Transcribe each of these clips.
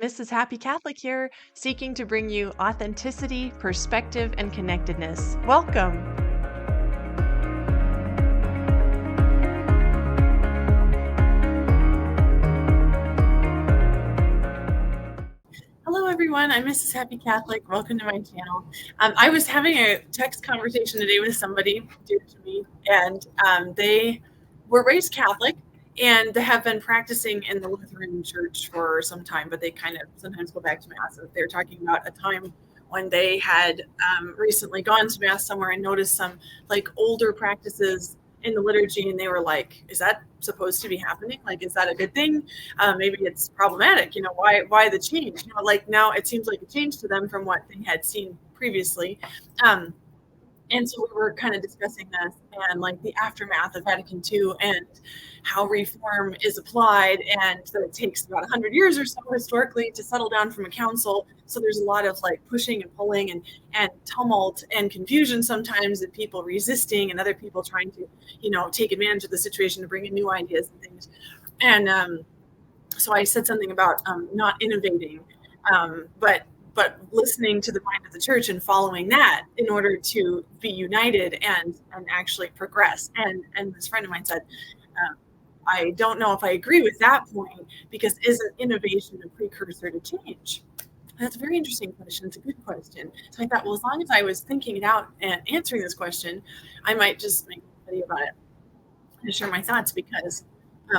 Mrs. Happy Catholic here, seeking to bring you authenticity, perspective, and connectedness. Welcome. Hello, everyone. I'm Mrs. Happy Catholic. Welcome to my channel. I was having a text conversation today with somebody dear to me, and they were raised Catholic and they have been practicing in the Lutheran Church for some time, but they kind of sometimes go back to Mass. They're talking about a time when they had recently gone to Mass somewhere and noticed some like older practices in the liturgy, and they were like, is that supposed to be happening? Like, is that a good thing? Maybe it's problematic. Why the change? Like now it seems like a change to them from what they had seen previously. And so we were kind of discussing this and like the aftermath of Vatican II and how reform is applied, and that it takes about 100 years or so historically to settle down from a council. So there's a lot of like pushing and pulling and tumult and confusion sometimes, and people resisting and other people trying to, take advantage of the situation to bring in new ideas and things. And so I said something about not innovating, but listening to the mind of the church and following that in order to be united and actually progress. And this friend of mine said, I don't know if I agree with that point, because isn't innovation a precursor to change? That's a very interesting question. It's a good question. So I thought, well, as long as I was thinking it out and answering this question, I might just make a video about it and share my thoughts, because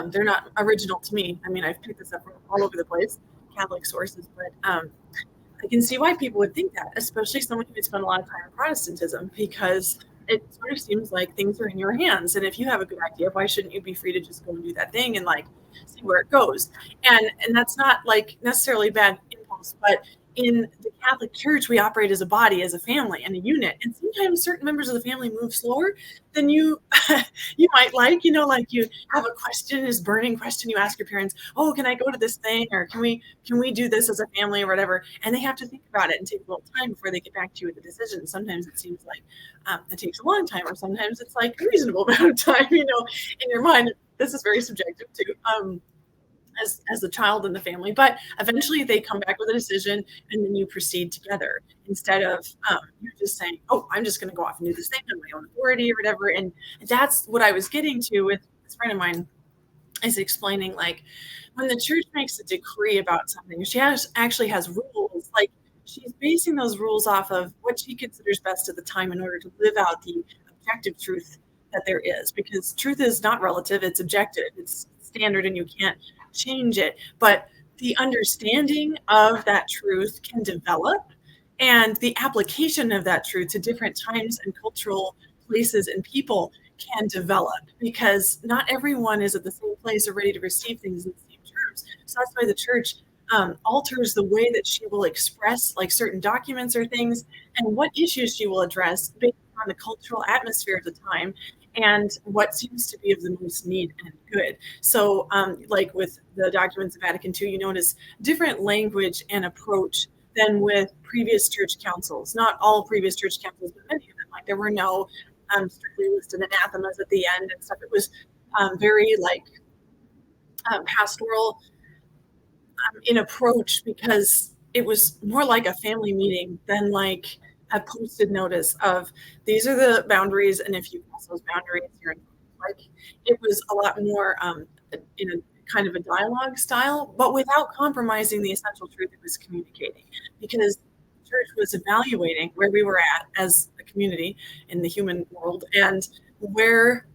they're not original to me. I mean, I've picked this up from all over the place, Catholic sources, but I can see why people would think that, especially someone who would spend a lot of time in Protestantism, because it sort of seems like things are in your hands. And if you have a good idea, why shouldn't you be free to just go and do that thing and like see where it goes? And that's not like necessarily bad impulse, but in the Catholic Church, we operate as a body, as a family, and a unit. And sometimes certain members of the family move slower than you you might like. Like you have a question, this burning question you ask your parents, oh, can I go to this thing? Or can we do this as a family or whatever? And they have to think about it and take a little time before they get back to you with a decision. Sometimes it seems like it takes a long time, or sometimes it's like a reasonable amount of time, in your mind. This is very subjective too. As a child in the family, but eventually they come back with a decision, and then you proceed together, instead of you just saying, oh, I'm just going to go off and do this thing on my own authority or whatever. And that's what I was getting to with this friend of mine, is explaining, like, when the church makes a decree about something, she actually has rules. Like, she's basing those rules off of what she considers best at the time in order to live out the objective truth that there is, because truth is not relative, it's objective, it's standard, and you can't change it. But the understanding of that truth can develop, and the application of that truth to different times and cultural places and people can develop, because not everyone is at the same place or ready to receive things in the same terms. So that's why the church alters the way that she will express like certain documents or things, and what issues she will address based on the cultural atmosphere of the time and what seems to be of the most need and good. So like with the documents of Vatican II, you notice different language and approach than with previous church councils. Not all previous church councils, but many of them. Like, there were no strictly listed anathemas at the end and stuff. It was very like pastoral in approach, because it was more like a family meeting than like a posted notice of these are the boundaries, and if you cross those boundaries, you're in. Like, it was a lot more in a kind of a dialogue style, but without compromising the essential truth it was communicating, because the church was evaluating where we were at as a community in the human world, and where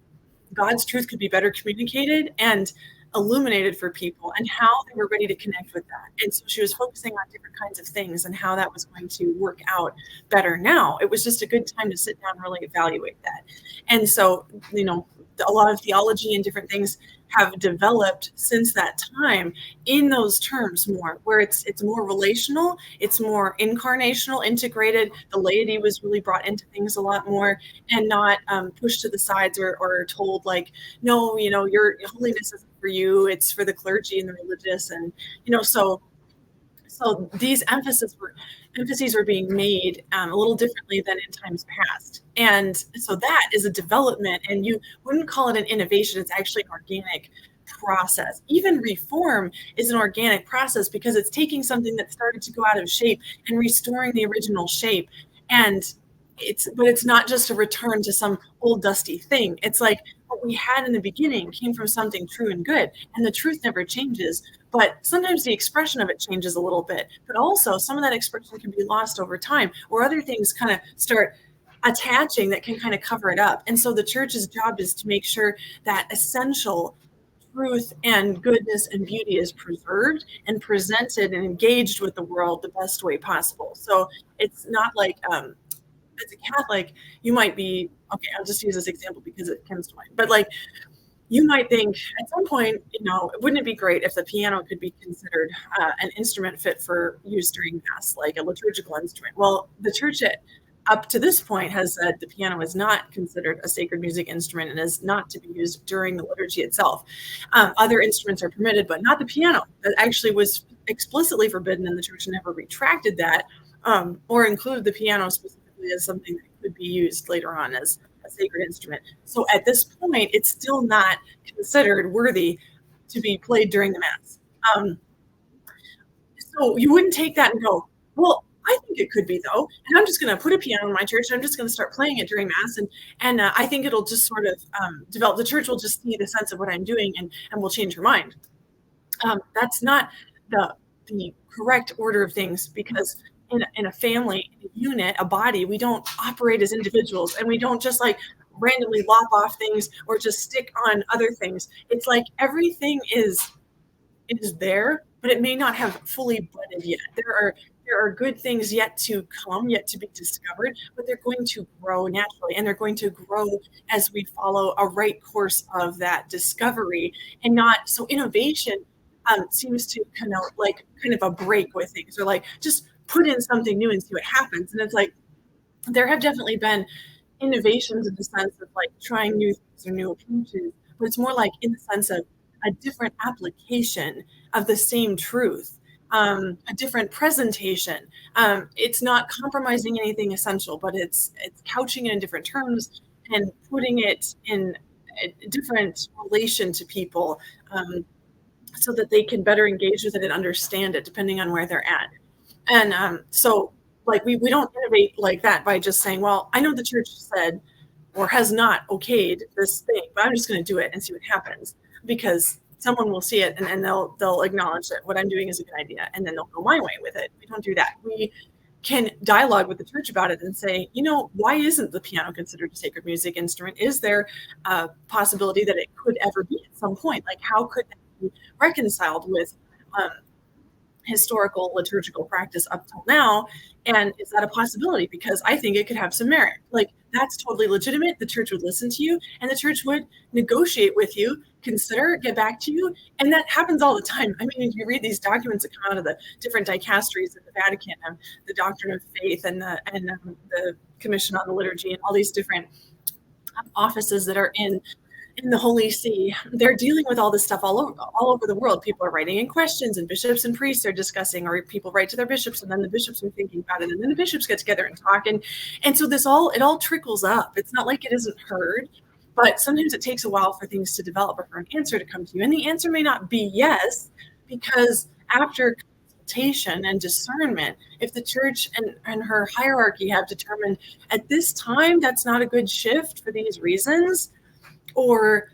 God's truth could be better communicated and illuminated for people, and how they were ready to connect with that. And so she was focusing on different kinds of things and how that was going to work out better. Now it was just a good time to sit down and really evaluate that. And so, a lot of theology and different things have developed since that time in those terms more, where it's more relational, it's more incarnational, integrated. The laity was really brought into things a lot more, and not pushed to the sides or told like, no, your holiness isn't for you, it's for the clergy and the religious. And so these emphases were being made a little differently than in times past. And so that is a development, and you wouldn't call it an innovation. It's actually an organic process. Even reform is an organic process because it's taking something that started to go out of shape and restoring the original shape. And it's not just a return to some old dusty thing. It's like what we had in the beginning came from something true and good, and the truth never changes. But sometimes the expression of it changes a little bit. But also some of that expression can be lost over time, or other things kind of start attaching that can kind of cover it up. And so the church's job is to make sure that essential truth and goodness and beauty is preserved and presented and engaged with the world the best way possible. So it's not like as a Catholic, you might be, okay, I'll just use this example because it comes to mind, but like you might think at some point, wouldn't it be great if the piano could be considered an instrument fit for use during Mass, like a liturgical instrument? Well, the church up to this point has said the piano is not considered a sacred music instrument and is not to be used during the liturgy itself. Other instruments are permitted, but not the piano. That actually was explicitly forbidden, and the church never retracted that or included the piano specifically as something that could be used later on as a sacred instrument. So at this point, it's still not considered worthy to be played during the Mass. So you wouldn't take that and go, well, I think it could be though, and I'm just going to put a piano in my church and I'm just going to start playing it during Mass, and I think it'll just sort of develop. The church will just see the sense of what I'm doing and will change her mind. That's not the correct order of things, because in a family, a unit, a body, we don't operate as individuals, and we don't just like randomly lop off things or just stick on other things. It's like everything is there, but it may not have fully budded yet. There are good things yet to come, yet to be discovered, but they're going to grow naturally, and they're going to grow as we follow a right course of that discovery, and not so innovation seems to kind of a break with things, or like just put in something new and see what happens. And it's like there have definitely been innovations in the sense of like trying new things or new approaches, but it's more like in the sense of a different application of the same truth, a different presentation. It's not compromising anything essential, but it's couching it in different terms and putting it in a different relation to people, so that they can better engage with it and understand it depending on where they're at. And so like we don't innovate like that by just saying, well, I know the church said or has not okayed this thing, but I'm just going to do it and see what happens, because someone will see it and they'll acknowledge that what I'm doing is a good idea, and then they'll go my way with it. We don't do that. We can dialogue with the church about it and say, why isn't the piano considered a sacred music instrument? Is there a possibility that it could ever be at some point? Like, how could that be reconciled with historical liturgical practice up till now? And is that a possibility? Because I think it could have some merit. Like, that's totally legitimate. The church would listen to you, and the church would negotiate with you, consider, get back to you. And that happens all the time. I mean, if you read these documents that come out of the different dicasteries of the Vatican, the Doctrine of Faith and the Commission on the Liturgy, and all these different offices that are in the Holy See, they're dealing with all this stuff all over the world. People are writing in questions, and bishops and priests are discussing, or people write to their bishops, and then the bishops are thinking about it, and then the bishops get together and talk, and so it all trickles up. It's not like it isn't heard, but sometimes it takes a while for things to develop or for an answer to come to you, and the answer may not be yes, because after consultation and discernment, if the church and her hierarchy have determined at this time that's not a good shift for these reasons, or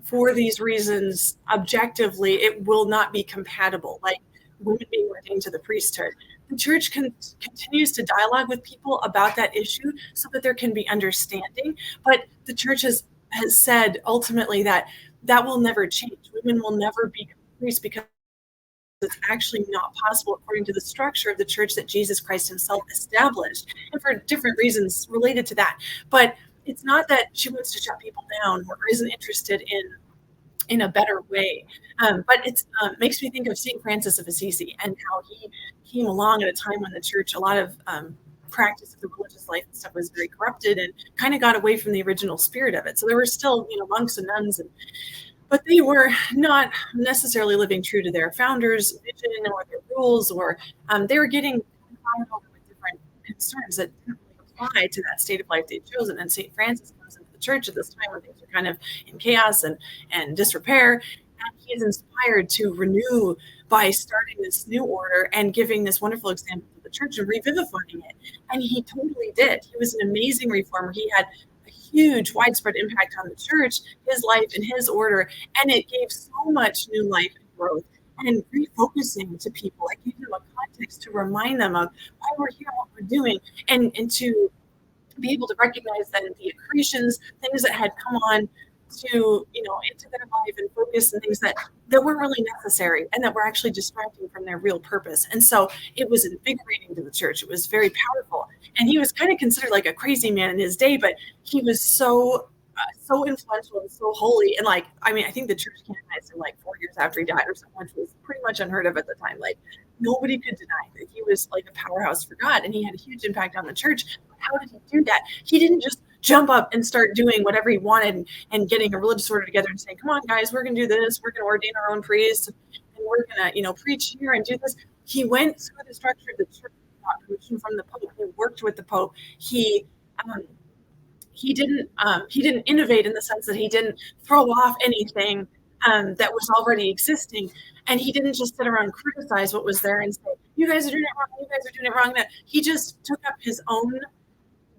for these reasons, objectively, it will not be compatible, like women being ordained to the priesthood. The church continues to dialogue with people about that issue so that there can be understanding. But the church has said ultimately that will never change. Women will never be priests, because it's actually not possible according to the structure of the church that Jesus Christ himself established, and for different reasons related to that. But it's not that she wants to shut people down or isn't interested in a better way. But it makes me think of St. Francis of Assisi and how he came along at a time when the church, a lot of practice of the religious life and stuff was very corrupted and kind of got away from the original spirit of it. So there were still, monks and nuns, but they were not necessarily living true to their founders' vision or their rules, or they were getting confounded over with different concerns that didn't really apply to that state of life they'd chosen. And St. Francis comes into the the church at this time when things are kind of in chaos and disrepair. And he is inspired to renew by starting this new order and giving this wonderful example to the church and revivifying it. And he totally did. He was an amazing reformer. He had a huge, widespread impact on the church, his life and his order, and it gave so much new life and growth. And refocusing to people, like giving them a context to remind them of why we're here, what we're doing, and to be able to recognize that the accretions, things that had come on to, into their life and focus and things that weren't really necessary and that were actually distracting from their real purpose. And so it was invigorating to the church. It was very powerful. And he was kind of considered like a crazy man in his day, but he was so influential and so holy. And I think the church canonized him 4 years after he died or something, which was pretty much unheard of at the time. Nobody could deny that he was a powerhouse for God, and he had a huge impact on the church. How did he do that? He didn't just jump up and start doing whatever he wanted and getting a religious order together and saying, come on, guys, we're going to do this. We're going to ordain our own priests, and we're going to, preach here and do this. He went through the structure of the church, got permission from the Pope. He worked with the Pope. He didn't innovate in the sense that he didn't throw off anything that was already existing. And he didn't just sit around and criticize what was there and say, you guys are doing it wrong, you guys are doing it wrong. He just took up his own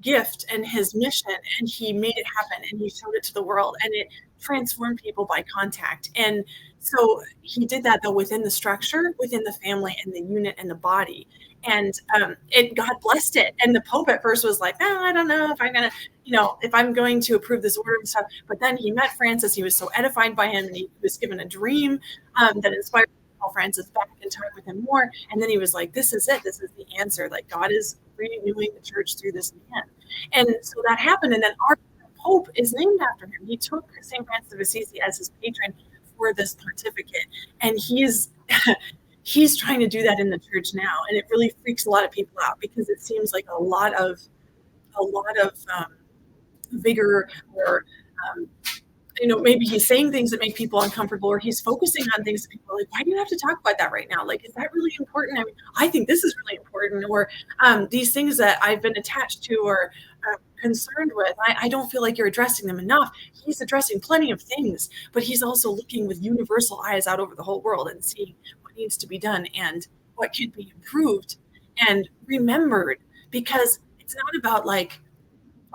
gift and his mission, and he made it happen, and he showed it to the world, and it transformed people by contact. And so he did that, though, within the structure, within the family and the unit and the body. And God blessed it. And the Pope at first was like, I don't know if I'm going to, if I'm going to approve this order and stuff. But then he met Francis. He was so edified by him, and he was given a dream that inspired him to call Francis back and talk with him more. And then he was like, this is it. This is the answer. God is renewing the church through this man. And so that happened. And then our Pope is named after him. He took St. Francis of Assisi as his patron for this pontificate. And he's trying to do that in the church now. And it really freaks a lot of people out, because it seems like a lot of vigor, or maybe he's saying things that make people uncomfortable, or he's focusing on things that people are like, why do you have to talk about that right now? Is that really important? I mean, I think this is really important, or these things that I've been attached to or concerned with, I don't feel like you're addressing them enough. He's addressing plenty of things, but he's also looking with universal eyes out over the whole world and seeing what needs to be done and what could be improved and remembered, because it's not about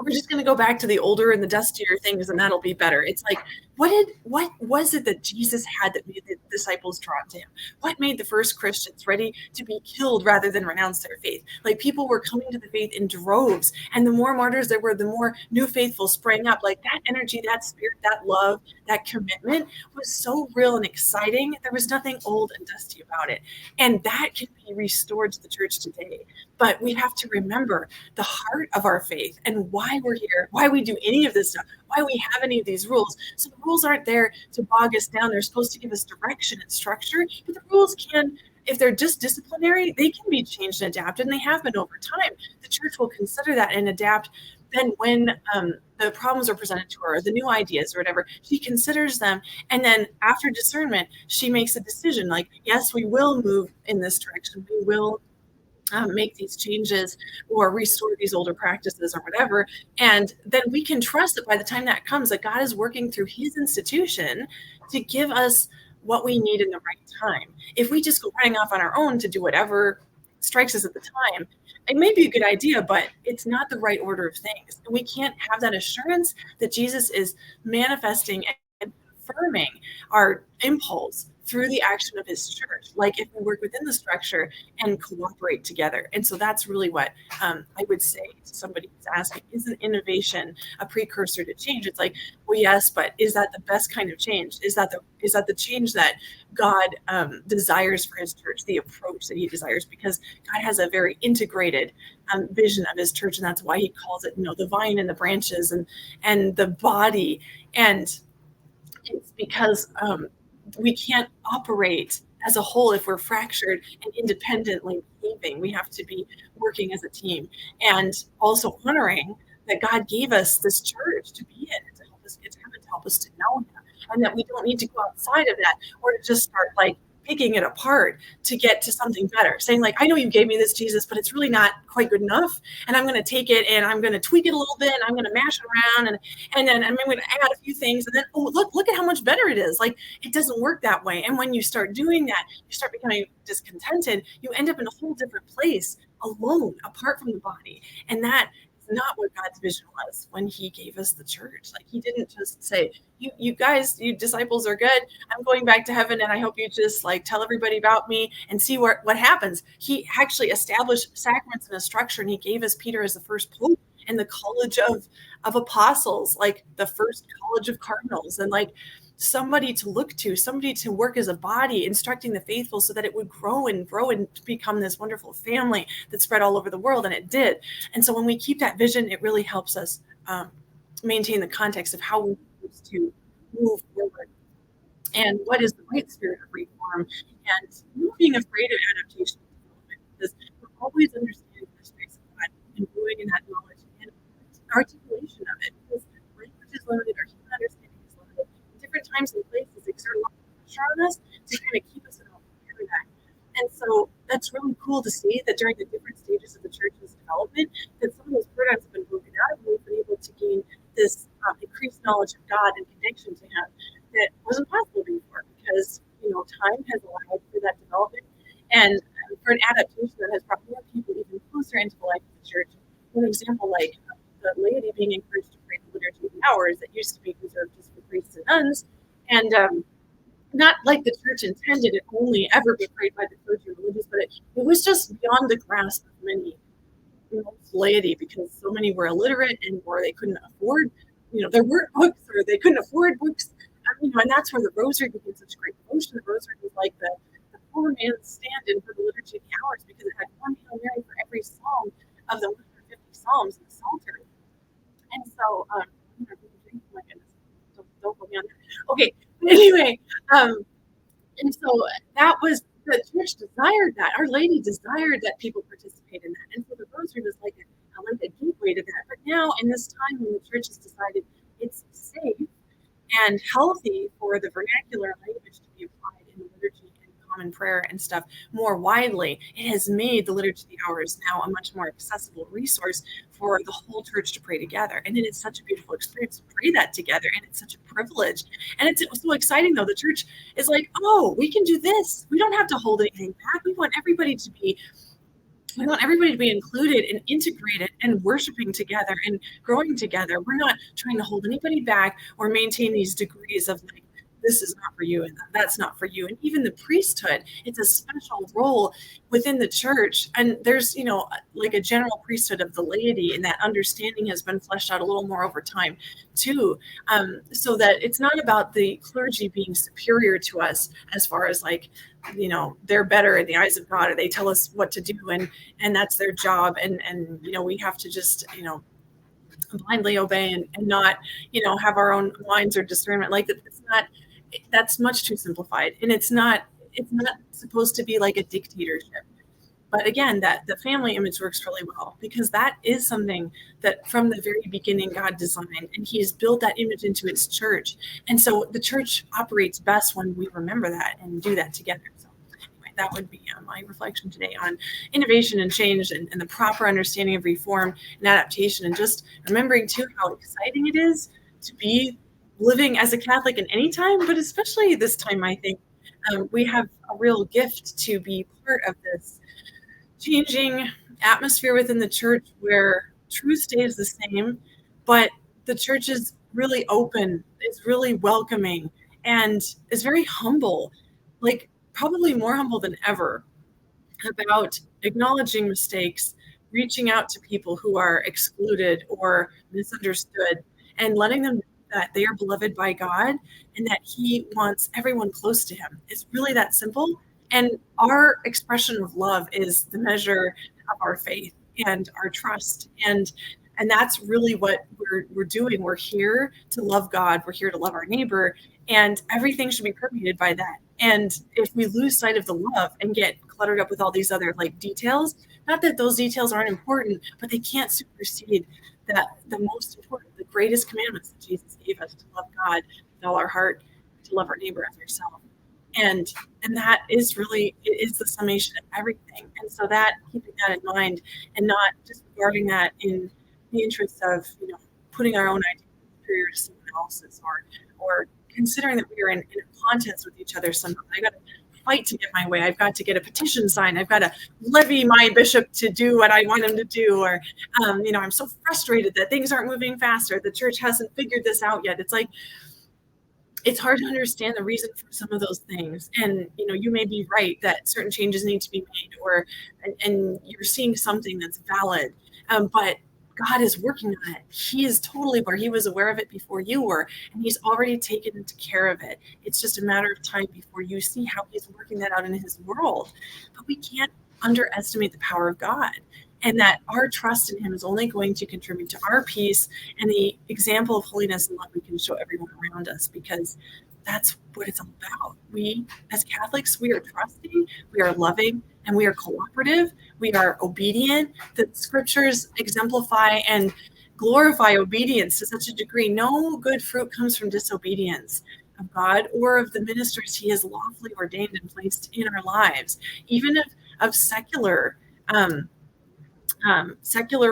we're just going to go back to the older and the dustier things and that'll be better. It's what was it that Jesus had that made the disciples drawn to him? What made the first Christians ready to be killed rather than renounce their faith? People were coming to the faith in droves, and the more martyrs there were, the more new faithful sprang up. That energy, that spirit, that love, that commitment was so real and exciting. There was nothing old and dusty about it. And that can be restored to the church today. But we have to remember the heart of our faith and why we're here, why we do any of this stuff, why we have any of these rules. So the rules aren't there to bog us down. They're supposed to give us direction and structure. But the rules can, if they're just disciplinary, they can be changed and adapted, and they have been over time. The church will consider that and adapt. Then when the problems are presented to her, or the new ideas or whatever, she considers them. And then after discernment, she makes a decision yes, we will move in this direction. We will make these changes or restore these older practices or whatever. And then we can trust that by the time that comes, that God is working through his institution to give us what we need in the right time. If we just go running off on our own to do whatever strikes us at the time, it may be a good idea, but it's not the right order of things. And we can't have that assurance that Jesus is manifesting and confirming our impulse through the action of his church, if we work within the structure and cooperate together. And so that's really what I would say to somebody who's asking, is an innovation a precursor to change? It's well, yes, but is that the best kind of change? Is that the change that God desires for his church, the approach that he desires? Because God has a very integrated vision of his church, and that's why he calls it, the vine and the branches and the body. And it's because we can't operate as a whole if we're fractured and independently behaving. We have to be working as a team, and also honoring that God gave us this church to be in, to help us get to heaven, to help us to know him, and that we don't need to go outside of that or to just start picking it apart to get to something better, saying like, I know you gave me this, Jesus, but it's really not quite good enough. And I'm going to take it and I'm going to tweak it a little bit and I'm going to mash it around and then I'm going to add a few things. And then, oh, look at how much better it is. Like, it doesn't work that way. And when you start doing that, you start becoming discontented. You end up in a whole different place, alone, apart from the body. And that is not what God's vision was when he gave us the church. Like, he didn't just say, you guys, you disciples are good. I'm going back to heaven and I hope you just like tell everybody about me and see what happens. He actually established sacraments and a structure, and he gave us Peter as the first pope and the college of apostles, like the first college of cardinals, and like somebody to look to, somebody to work as a body, instructing the faithful so that it would grow and become this wonderful family that spread all over the world. And it did. And so when we keep that vision, it really helps us maintain the context of how we choose to move forward and what is the right spirit of reform, and not being afraid of adaptation and development, because we're always understanding the mysteries of God and growing in that knowledge and articulation of it, because language is limited, our human understanding is limited. Different times and places exert a lot of pressure on us to kind of keep us in a paradigm. And so that's really cool to see that during the different stages of the church's development, that some of those paradigms have been broken out and we've been able to gain this increased knowledge of God and connection to him that wasn't possible before, because time has allowed for that development and for an adaptation that has brought more people even closer into the life of the church. For example, like the laity being encouraged to pray the liturgy of the hours that used to be reserved just for priests and nuns, and not like the church intended it only ever be prayed by the clergy or religious, but it was just beyond the grasp of many laity, because so many were illiterate or they couldn't afford, there weren't books or they couldn't afford books. And that's where the rosary became such a great devotion. The rosary was like the poor man's stand-in for the liturgy of the hours, because it had one Hail Mary for every psalm of the 150 psalms in the Psalter. And so, oh my goodness, don't put me on there. Okay, but anyway, and so that was, the church desired that. Our Lady desired that people participate in that. And so the rosary was like a gateway to that. But now, in this time when the church has decided it's safe and healthy for the vernacular language to be applied in the liturgy and common prayer and stuff more widely, it has made the liturgy of the hours now a much more accessible resource for the whole church to pray together. And it is such a beautiful experience to pray that together, and it's such a privilege. And it's so exciting, though. The church is like, oh, we can do this. We don't have to hold anything back. We want everybody to be included and integrated and worshiping together and growing together. We're not trying to hold anybody back or maintain these degrees of like, this is not for you and that's not for you. And even the priesthood, it's a special role within the church. And there's, like a general priesthood of the laity, and that understanding has been fleshed out a little more over time too. So that it's not about the clergy being superior to us as far as like, they're better in the eyes of God, or they tell us what to do and that's their job. And we have to just, blindly obey and not, have our own minds or discernment. Like, it's not, that's much too simplified. And it's not supposed to be like a dictatorship. But again, that the family image works really well, because that is something that from the very beginning God designed, and he has built that image into his church. And so the church operates best when we remember that and do that together. So anyway, that would be my reflection today on innovation and change and the proper understanding of reform and adaptation, and just remembering too how exciting it is to be living as a Catholic in any time, but especially this time. I think we have a real gift to be part of this changing atmosphere within the church, where truth stays the same, but the church is really open, is really welcoming, and is very humble, like probably more humble than ever, about acknowledging mistakes, reaching out to people who are excluded or misunderstood, and letting them know that they are beloved by God and that he wants everyone close to him. It's really that simple. And our expression of love is the measure of our faith and our trust. And that's really what we're doing. We're here to love God. We're here to love our neighbor. And everything should be permeated by that. And if we lose sight of the love and get cluttered up with all these other like details, not that those details aren't important, but they can't supersede that the most important, the greatest commandments that Jesus gave us, to love God with all our heart, to love our neighbor as ourselves. And that is really, it is the summation of everything. And so that, keeping that in mind and not disregarding that in the interest of, putting our own ideas superior to someone else's, or considering that we are in a contest with each other somehow. I got to fight to get my way. I've got to get a petition signed. I've got to levy my bishop to do what I want him to do. Or, I'm so frustrated that things aren't moving faster. The church hasn't figured this out yet. It's like, it's hard to understand the reason for some of those things. And, you may be right that certain changes need to be made, and you're seeing something that's valid. But God is working on it. He is totally aware. He was aware of it before you were, and he's already taken care of it. It's just a matter of time before you see how he's working that out in his world. But we can't underestimate the power of God, and that our trust in him is only going to contribute to our peace and the example of holiness and love we can show everyone around us, because that's what it's all about. We, as Catholics, we are trusting, we are loving, and we are cooperative. We are obedient. The scriptures exemplify and glorify obedience to such a degree. No good fruit comes from disobedience of God or of the ministers he has lawfully ordained and placed in our lives, even of secular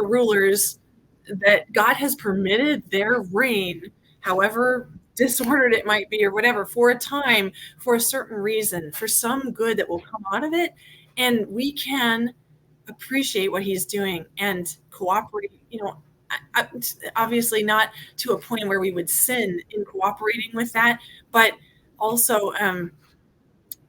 rulers that God has permitted their reign, however disordered it might be or whatever, for a time, for a certain reason, for some good that will come out of it. And we can appreciate what he's doing and cooperate, obviously not to a point where we would sin in cooperating with that, but also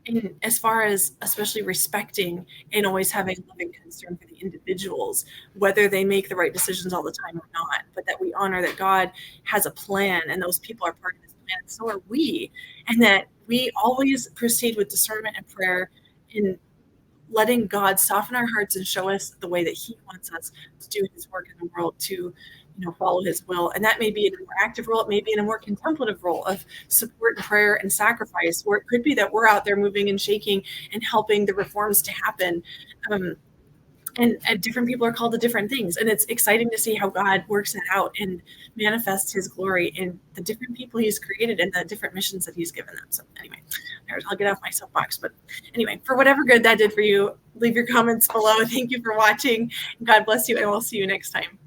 in as far as especially respecting and always having loving concern for the individuals, whether they make the right decisions all the time or not, but that we honor that God has a plan and those people are part of his plan, and so are we, and that we always proceed with discernment and prayer in letting God soften our hearts and show us the way that he wants us to do his work in the world, to follow his will. And that may be in a more active role, it may be in a more contemplative role of support and prayer and sacrifice, or it could be that we're out there moving and shaking and helping the reforms to happen. And different people are called to different things. And it's exciting to see how God works that out and manifests his glory in the different people he's created and the different missions that he's given them. So anyway, I'll get off my soapbox. But anyway, for whatever good that did for you, leave your comments below. Thank you for watching. God bless you, and we'll see you next time.